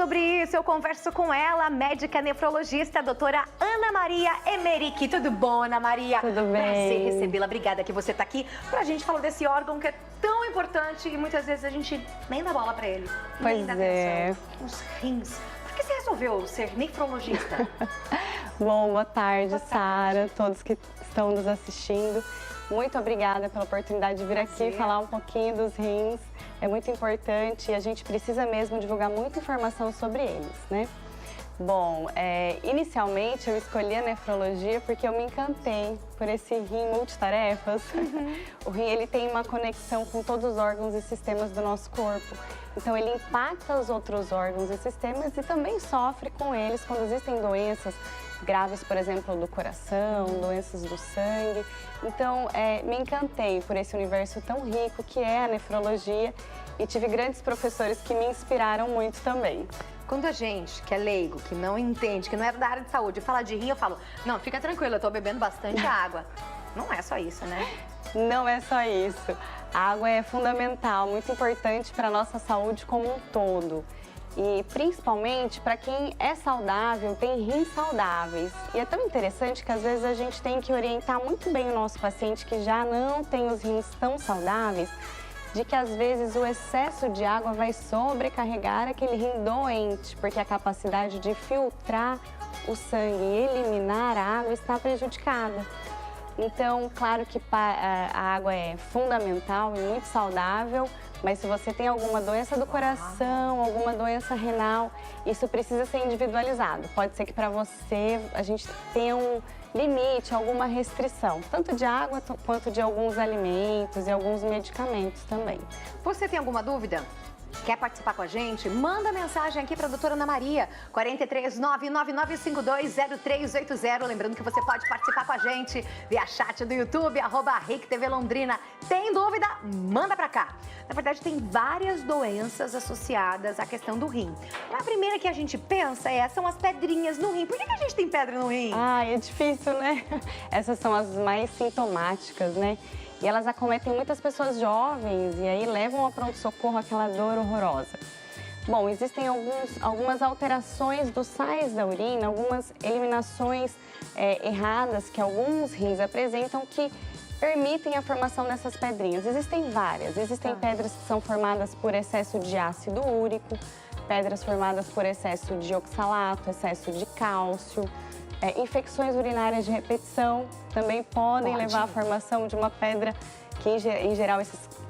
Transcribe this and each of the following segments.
sobre isso, eu converso com ela, médica nefrologista, a doutora Ana Maria Emerick. Tudo bom, Ana Maria? Tudo bem. Prazer recebê-la. Obrigada que você está aqui pra gente falar desse órgão que é tão importante e muitas vezes a gente nem dá bola pra ele. Pois nem dá é. atenção. Os rins. Por que você resolveu ser nefrologista? Bom, boa tarde, Sara, todos que estão nos assistindo. Muito obrigada pela oportunidade de vir aqui falar um pouquinho dos rins. É muito importante e a gente precisa mesmo divulgar muita informação sobre eles, né? Bom, inicialmente eu escolhi a nefrologia porque eu me encantei por esse rim multitarefas. O rim, ele tem uma conexão com todos os órgãos e sistemas do nosso corpo. Então ele impacta os outros órgãos e sistemas e também sofre com eles quando existem doenças graves, por exemplo, do coração, doenças do sangue. Então, me encantei por esse universo tão rico que é a nefrologia e tive grandes professores que me inspiraram muito também. Quando a gente, que é leigo, que não entende, que não é da área de saúde, fala de rim, eu falo, não, fica tranquila, eu tô bebendo bastante água. Não é só isso, né? Não é só isso. A água é fundamental, muito importante para a nossa saúde como um todo. E principalmente para quem é saudável, tem rins saudáveis. E é tão interessante que às vezes a gente tem que orientar muito bem o nosso paciente que já não tem os rins tão saudáveis, de que às vezes o excesso de água vai sobrecarregar aquele rim doente, porque a capacidade de filtrar o sangue e eliminar a água está prejudicada. Então, claro que a água é fundamental e muito saudável, mas se você tem alguma doença do coração, alguma doença renal, isso precisa ser individualizado. Pode ser que para você a gente tenha um limite, alguma restrição, tanto de água quanto de alguns alimentos e alguns medicamentos também. Você tem alguma dúvida? Quer participar com a gente? Manda mensagem aqui para a doutora Ana Maria, 43999520380. Lembrando que você pode participar com a gente via chat do YouTube, @RicTVLondrina. Tem dúvida? Manda para cá. Na verdade, tem várias doenças associadas à questão do rim. A primeira que a gente pensa são as pedrinhas no rim. Por que a gente tem pedra no rim? É difícil, né? Essas são as mais sintomáticas, né? E elas acometem muitas pessoas jovens e aí levam ao pronto-socorro aquela dor horrorosa. Bom, existem algumas alterações dos sais da urina, algumas eliminações erradas que alguns rins apresentam que permitem a formação dessas pedrinhas. Existem várias. Existem pedras que são formadas por excesso de ácido úrico, pedras formadas por excesso de oxalato, excesso de cálcio. Infecções urinárias de repetição também podem levar à formação de uma pedra que, em geral,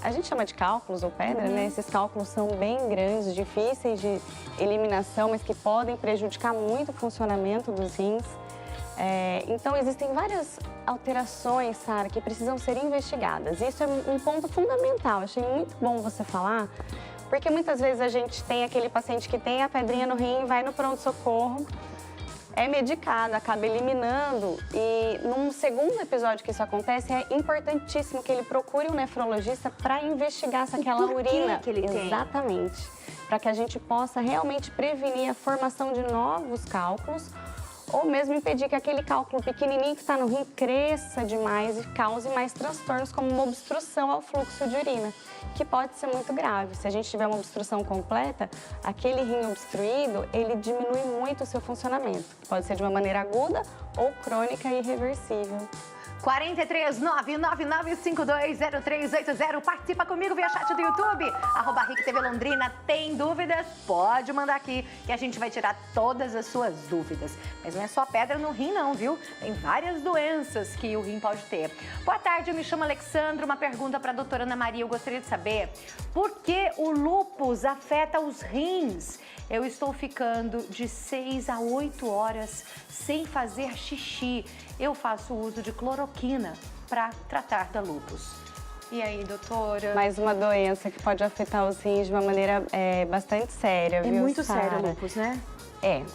a gente chama de cálculos ou pedra, né? Esses cálculos são bem grandes, difíceis de eliminação, mas que podem prejudicar muito o funcionamento dos rins. Então, existem várias alterações, Sara, que precisam ser investigadas. Isso é um ponto fundamental. Achei muito bom você falar, porque muitas vezes a gente tem aquele paciente que tem a pedrinha no rim, vai no pronto-socorro, é medicado, acaba eliminando e num segundo episódio que isso acontece é importantíssimo que ele procure um nefrologista para investigar se aquela urina que ele tem. Exatamente, para que a gente possa realmente prevenir a formação de novos cálculos ou mesmo impedir que aquele cálculo pequenininho que está no rim cresça demais e cause mais transtornos como uma obstrução ao fluxo de urina, que pode ser muito grave. Se a gente tiver uma obstrução completa, aquele rim obstruído, ele diminui muito o seu funcionamento. Pode ser de uma maneira aguda ou crônica e irreversível. 43999520380. Participa comigo via chat do YouTube, @RicTVLondrina. Tem dúvidas? Pode mandar aqui que a gente vai tirar todas as suas dúvidas. Mas não é só pedra no rim não, viu? Tem várias doenças que o rim pode ter. Boa tarde, eu me chamo Alexandra. Uma pergunta para a doutora Ana Maria. Eu gostaria de saber por que o lúpus afeta os rins? Eu estou ficando de 6 a 8 horas sem fazer xixi. Eu faço uso de cloroquina para tratar da lúpus. E aí, doutora? Mais uma doença que pode afetar os rins de uma maneira bastante séria, viu, É muito Sara? sério o lúpus, né?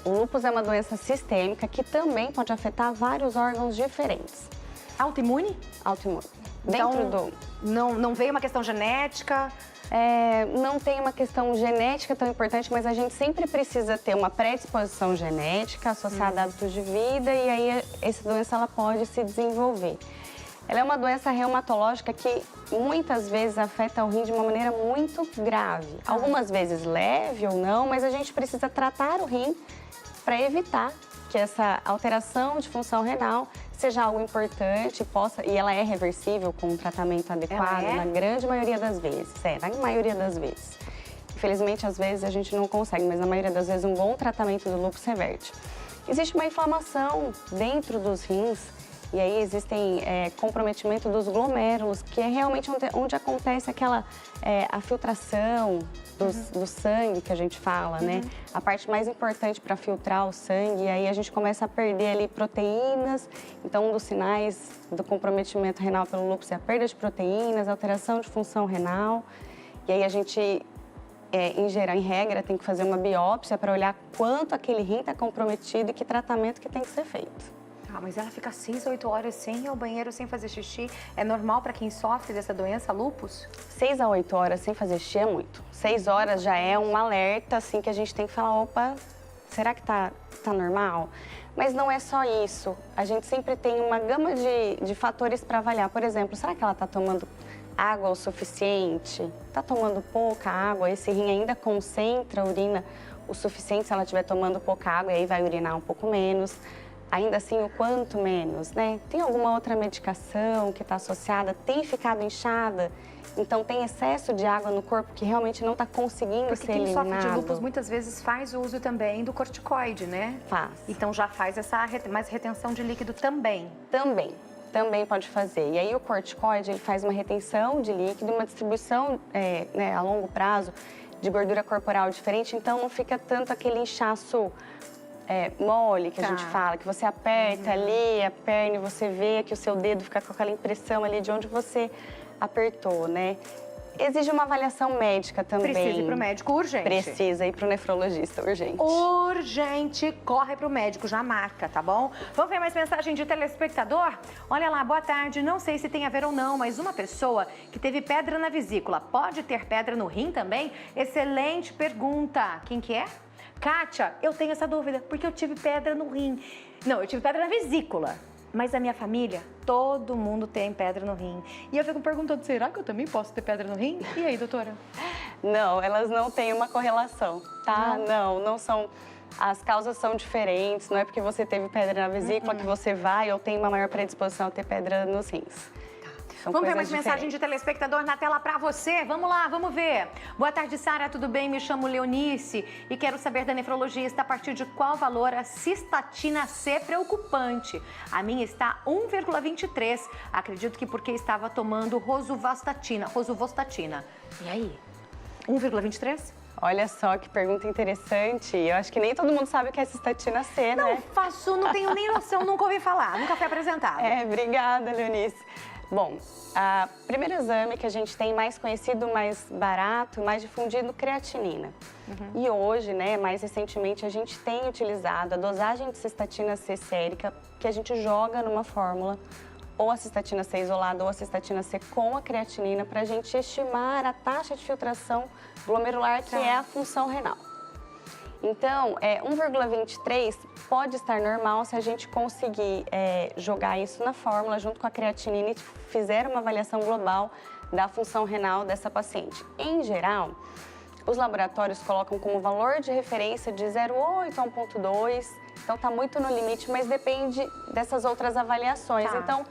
O lúpus é uma doença sistêmica que também pode afetar vários órgãos diferentes. Autoimune? Autoimune. Então, não veio uma questão genética? Não tem uma questão genética tão importante, mas a gente sempre precisa ter uma predisposição genética associada a hábitos de vida e aí essa doença ela pode se desenvolver. Ela é uma doença reumatológica que muitas vezes afeta o rim de uma maneira muito grave. Algumas vezes leve ou não, mas a gente precisa tratar o rim para evitar que essa alteração de função renal seja algo importante, e ela é reversível com um tratamento adequado na grande maioria das vezes. Na maioria das vezes. Infelizmente, às vezes a gente não consegue, mas na maioria das vezes um bom tratamento do lúpus reverte. Existe uma inflamação dentro dos rins, e aí existem comprometimento dos glomérulos, que é realmente onde acontece aquela a filtração do sangue que a gente fala, né? A parte mais importante para filtrar o sangue, e aí a gente começa a perder ali proteínas. Então, um dos sinais do comprometimento renal pelo lúpus é a perda de proteínas, alteração de função renal. E aí a gente, em regra, tem que fazer uma biópsia para olhar quanto aquele rim está comprometido e que tratamento que tem que ser feito. Mas ela fica 6 a 8 horas sem ir ao banheiro, sem fazer xixi. É normal para quem sofre dessa doença, lúpus? 6 a 8 horas sem fazer xixi é muito. 6 horas já é um alerta, assim, que a gente tem que falar, opa, será que tá normal? Mas não é só isso. A gente sempre tem uma gama de fatores para avaliar. Por exemplo, será que ela está tomando água o suficiente? Está tomando pouca água? Esse rim ainda concentra a urina o suficiente se ela estiver tomando pouca água, e aí vai urinar um pouco menos. Ainda assim, o quanto menos, né? Tem alguma outra medicação que está associada? Tem ficado inchada? Então, tem excesso de água no corpo que realmente não está conseguindo ser eliminado? Porque quem sofre de lúpus muitas vezes faz uso também do corticoide, né? Faz. Então, já faz essa mais retenção de líquido também. Também pode fazer. E aí, o corticoide, ele faz uma retenção de líquido, uma distribuição a longo prazo de gordura corporal diferente, então não fica tanto aquele inchaço mole, que a gente fala, que você aperta ali a perna e você vê que o seu dedo fica com aquela impressão ali de onde você apertou, né? Exige uma avaliação médica também. Precisa ir para o médico urgente. Precisa ir para o nefrologista urgente. Urgente, corre para o médico, já marca, tá bom? Vamos ver mais mensagem de telespectador? Olha lá, boa tarde, não sei se tem a ver ou não, mas uma pessoa que teve pedra na vesícula, pode ter pedra no rim também? Excelente pergunta. Quem que é? Kátia, eu tenho essa dúvida, porque eu tive pedra no rim. Não, eu tive pedra na vesícula. Mas a minha família, todo mundo tem pedra no rim. E eu fico perguntando, será que eu também posso ter pedra no rim? E aí, doutora? Não, elas não têm uma correlação, tá? Não são... As causas são diferentes, não é porque você teve pedra na vesícula que você vai ou tem uma maior predisposição a ter pedra nos rins. Vamos ver mais mensagem de telespectador na tela pra você? Vamos lá, vamos ver. Boa tarde, Sara, tudo bem? Me chamo Leonice e quero saber da nefrologista a partir de qual valor a cistatina C é preocupante. A minha está 1,23. Acredito que porque estava tomando rosuvastatina. E aí? 1,23? Olha só que pergunta interessante. Eu acho que nem todo mundo sabe o que é cistatina C, né? Não tenho nem noção, nunca ouvi falar, nunca foi apresentado. Obrigada, Leonice. Bom, o primeiro exame que a gente tem mais conhecido, mais barato, mais difundido, creatinina. E hoje, né, mais recentemente, a gente tem utilizado a dosagem de cistatina C sérica, que a gente joga numa fórmula, ou a cistatina C isolada ou a cistatina C com a creatinina, para a gente estimar a taxa de filtração glomerular, que é a função renal. Então, 1,23 pode estar normal se a gente conseguir jogar isso na fórmula junto com a creatinina e fizer uma avaliação global da função renal dessa paciente. Em geral, os laboratórios colocam como valor de referência de 0,8 a 1,2, então está muito no limite, mas depende dessas outras avaliações. Então,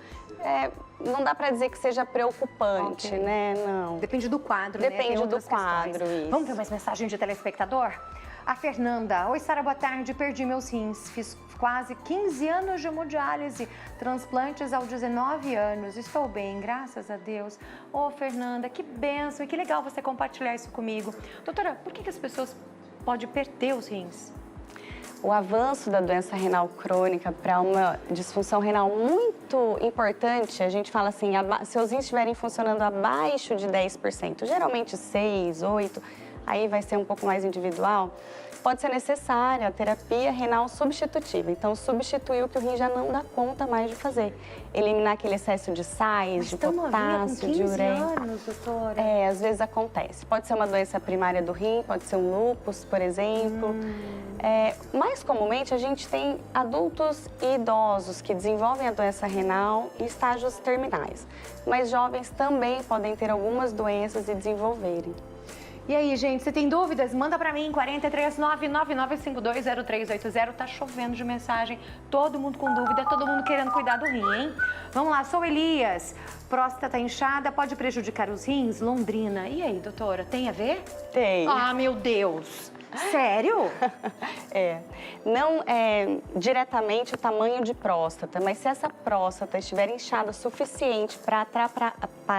não dá para dizer que seja preocupante, né? Não. Depende do quadro, né? Depende do quadro, isso. Vamos ver mais mensagem de telespectador? A Fernanda. Oi, Sara, boa tarde. Perdi meus rins. Fiz quase 15 anos de hemodiálise. Transplantes aos 19 anos. Estou bem, graças a Deus. Ô, Fernanda, que bênção e que legal você compartilhar isso comigo. Doutora, por que as pessoas podem perder os rins? O avanço da doença renal crônica para uma disfunção renal muito importante, a gente fala assim, se os rins estiverem funcionando abaixo de 10%, geralmente 6, 8%, aí vai ser um pouco mais individual, pode ser necessária a terapia renal substitutiva. Então, substituir o que o rim já não dá conta mais de fazer. Eliminar aquele excesso de sais, de potássio, de ureia. Anos, doutora. Às vezes acontece. Pode ser uma doença primária do rim, pode ser um lúpus, por exemplo. Mais comumente, a gente tem adultos e idosos que desenvolvem a doença renal em estágios terminais. Mas jovens também podem ter algumas doenças e desenvolverem. E aí, gente, você tem dúvidas? Manda pra mim, 43999520380. Tá chovendo de mensagem, todo mundo com dúvida, todo mundo querendo cuidar do rim, hein? Vamos lá, sou Elias. Próstata inchada pode prejudicar os rins? Londrina. E aí, doutora, tem a ver? Tem. Ah, meu Deus! Sério? Não é diretamente o tamanho de próstata, mas se essa próstata estiver inchada o suficiente para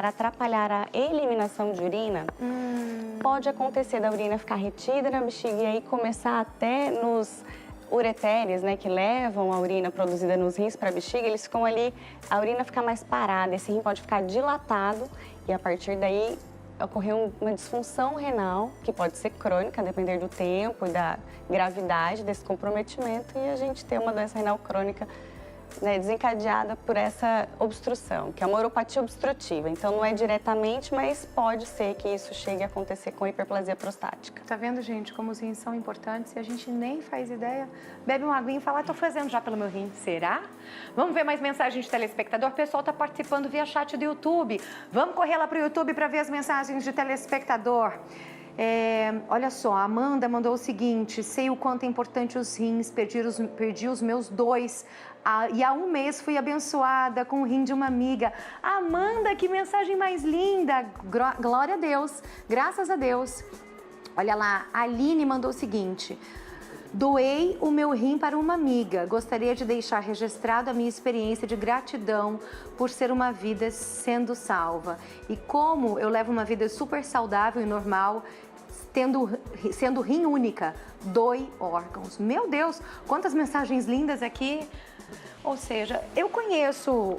atrapalhar a eliminação de urina, pode acontecer da urina ficar retida na bexiga e aí começar até nos ureteres, né, que levam a urina produzida nos rins para a bexiga, eles ficam ali, a urina fica mais parada, esse rim pode ficar dilatado e a partir daí ocorreu uma disfunção renal, que pode ser crônica, a depender do tempo e da gravidade desse comprometimento, e a gente tem uma doença renal crônica, né, desencadeada por essa obstrução, que é uma uropatia obstrutiva. Então, não é diretamente, mas pode ser que isso chegue a acontecer com hiperplasia prostática. Tá vendo, gente, como os rins são importantes e a gente nem faz ideia? Bebe uma aguinha e fala, tô fazendo já pelo meu rim. Será? Vamos ver mais mensagens de telespectador? O pessoal tá participando via chat do YouTube. Vamos correr lá pro YouTube para ver as mensagens de telespectador. Olha só, a Amanda mandou o seguinte: sei o quanto é importante os rins, perdi os meus 2 e há 1 mês fui abençoada com o rim de uma amiga. Amanda, que mensagem mais linda! Glória a Deus, graças a Deus. Olha lá, a Aline mandou o seguinte: doei o meu rim para uma amiga. Gostaria de deixar registrado a minha experiência de gratidão por ser uma vida sendo salva. E como eu levo uma vida super saudável e normal, sendo rim única, doe órgãos. Meu Deus, quantas mensagens lindas aqui. Ou seja, eu conheço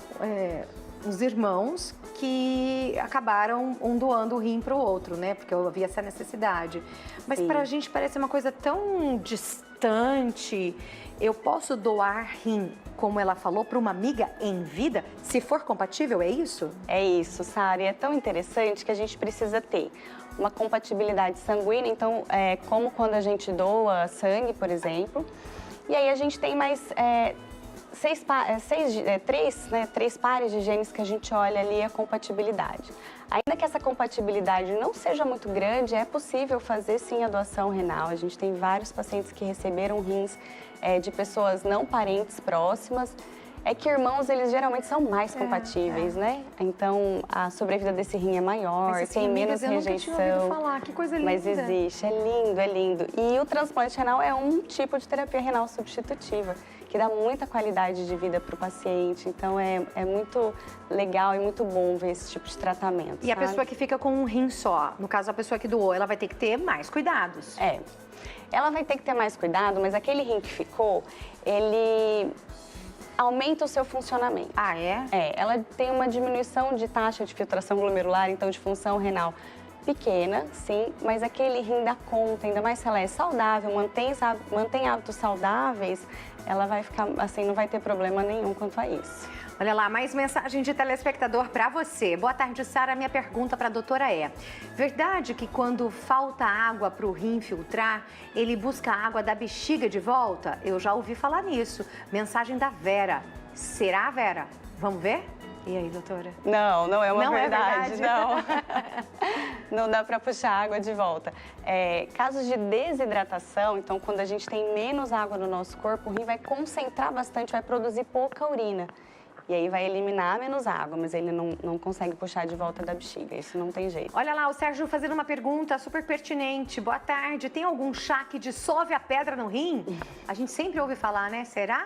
os irmãos que acabaram um doando o rim para o outro, né? Porque eu havia essa necessidade. Mas para a gente parece uma coisa tão distante. Eu posso doar rim, como ela falou, para uma amiga em vida, se for compatível, é isso? É isso, Sara. E é tão interessante que a gente precisa ter uma compatibilidade sanguínea. Então, como quando a gente doa sangue, por exemplo. E aí a gente tem mais... três pares de genes que a gente olha ali a compatibilidade. Ainda que essa compatibilidade não seja muito grande, é possível fazer sim a doação renal. A gente tem vários pacientes que receberam rins de pessoas não parentes próximas. É que irmãos, eles geralmente são mais compatíveis, né? Então, a sobrevida desse rim é maior, tem menos rejeição. Eu nunca tinha ouvido falar, que coisa linda. Mas existe, é lindo, é lindo. E o transplante renal é um tipo de terapia renal substitutiva, que dá muita qualidade de vida para o paciente. Então, é muito legal e muito bom ver esse tipo de tratamento. E a pessoa que fica com um rim só, no caso, a pessoa que doou, ela vai ter que ter mais cuidados. Ela vai ter que ter mais cuidado, mas aquele rim que ficou, ele aumenta o seu funcionamento. Ah, é? Ela tem uma diminuição de taxa de filtração glomerular, então de função renal pequena, sim, mas aquele rim dá conta, ainda mais se ela é saudável, mantém hábitos saudáveis, ela vai ficar assim, não vai ter problema nenhum quanto a isso. Olha lá, mais mensagem de telespectador para você. Boa tarde, Sara. Minha pergunta para a doutora é: verdade que quando falta água para o rim filtrar, ele busca a água da bexiga de volta? Eu já ouvi falar nisso. Mensagem da Vera. Será, Vera? Vamos ver? E aí, doutora? Não é uma verdade, não. Não dá para puxar água de volta. Casos de desidratação, então quando a gente tem menos água no nosso corpo, o rim vai concentrar bastante, vai produzir pouca urina. E aí vai eliminar menos água, mas ele não consegue puxar de volta da bexiga, isso não tem jeito. Olha lá, o Sérgio fazendo uma pergunta super pertinente. Boa tarde, tem algum chá que dissolve a pedra no rim? A gente sempre ouve falar, né? Será?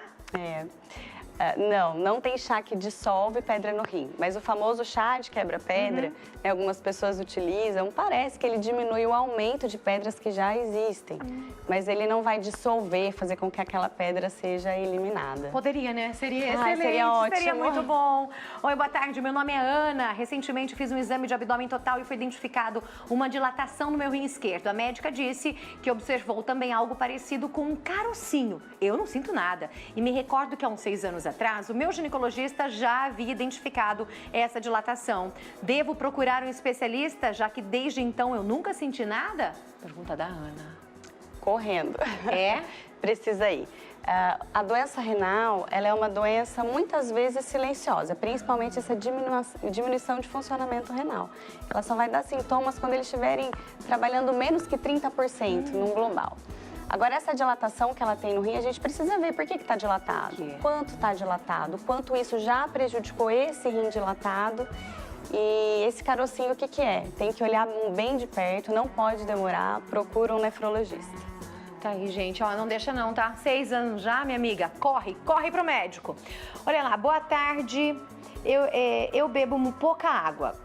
Não tem chá que dissolve pedra no rim, mas o famoso chá de quebra-pedra, né, algumas pessoas utilizam, parece que ele diminui o aumento de pedras que já existem, mas ele não vai dissolver, fazer com que aquela pedra seja eliminada. Poderia, né? Seria excelente, seria ótimo. seria muito bom. Oi, boa tarde, meu nome é Ana. Recentemente fiz um exame de abdômen total e foi identificado uma dilatação no meu rim esquerdo. A médica disse que observou também algo parecido com um carocinho. Eu não sinto nada. E me recordo que há uns 6 anos atrás, o meu ginecologista já havia identificado essa dilatação. Devo procurar um especialista, já que desde então eu nunca senti nada? Pergunta da Ana. Correndo. É? Precisa ir. A doença renal, ela é uma doença muitas vezes silenciosa, principalmente essa diminuição de funcionamento renal. Ela só vai dar sintomas quando eles estiverem trabalhando menos que 30% num global. Agora, essa dilatação que ela tem no rim, a gente precisa ver por que está dilatado, quanto está dilatado, quanto isso já prejudicou esse rim dilatado. E esse carocinho, o que que é? Tem que olhar bem de perto, não pode demorar, procura um nefrologista. Tá aí, gente, ó, não deixa não, tá? 6 anos já, minha amiga, corre pro médico. Olha lá, boa tarde, eu bebo pouca água,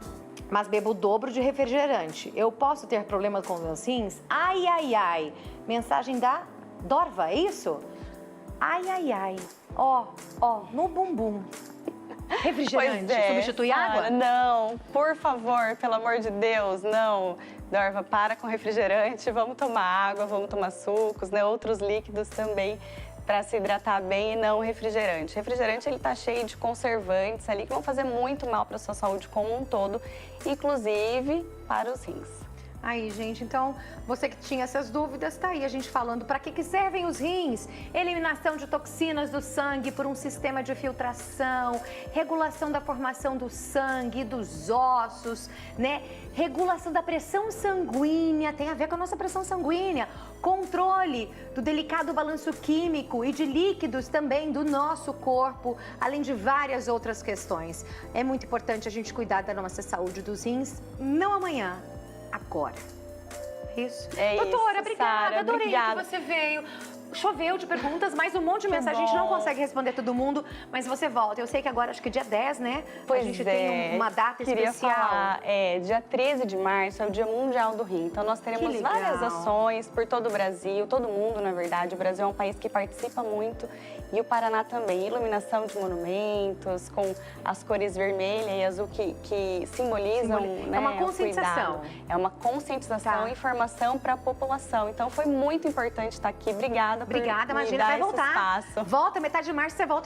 mas bebo o dobro de refrigerante. Eu posso ter problema com os meus rins? Ai, ai, ai. Mensagem da Dorva, é isso? Ai, ai, ai. Ó, no bumbum. Refrigerante substitui água? Não, por favor, pelo amor de Deus, não. Dorva, para com refrigerante, vamos tomar água, vamos tomar sucos, né? Outros líquidos também para se hidratar bem e não refrigerante. Refrigerante, ele tá cheio de conservantes ali que vão fazer muito mal para a sua saúde como um todo, inclusive para os rins. Aí, gente, então, você que tinha essas dúvidas, tá aí a gente falando para que servem os rins. Eliminação de toxinas do sangue por um sistema de filtração, regulação da formação do sangue, dos ossos, né? Regulação da pressão sanguínea, tem a ver com a nossa pressão sanguínea. Controle do delicado balanço químico e de líquidos também do nosso corpo, além de várias outras questões. É muito importante a gente cuidar da nossa saúde dos rins, não amanhã, agora. Isso. Doutora, obrigada. Sara, Adorei obrigada. que você veio. Choveu de perguntas, mais um monte de mensagem. A gente não consegue responder todo mundo, mas você volta. Eu sei que agora, acho que dia 10, né? Pois a gente tem uma data especial. Falar, dia 13 de março é o Dia Mundial do Rim. Então, nós teremos várias ações por todo o Brasil, todo mundo, na verdade. O Brasil é um país que participa muito e o Paraná também. Iluminação de monumentos com as cores vermelha e azul que simbolizam, né, é uma conscientização. É uma conscientização e informação para a população. Então, foi muito importante estar aqui. Obrigada, imagina, vai voltar. Espaço. Volta, metade de março você volta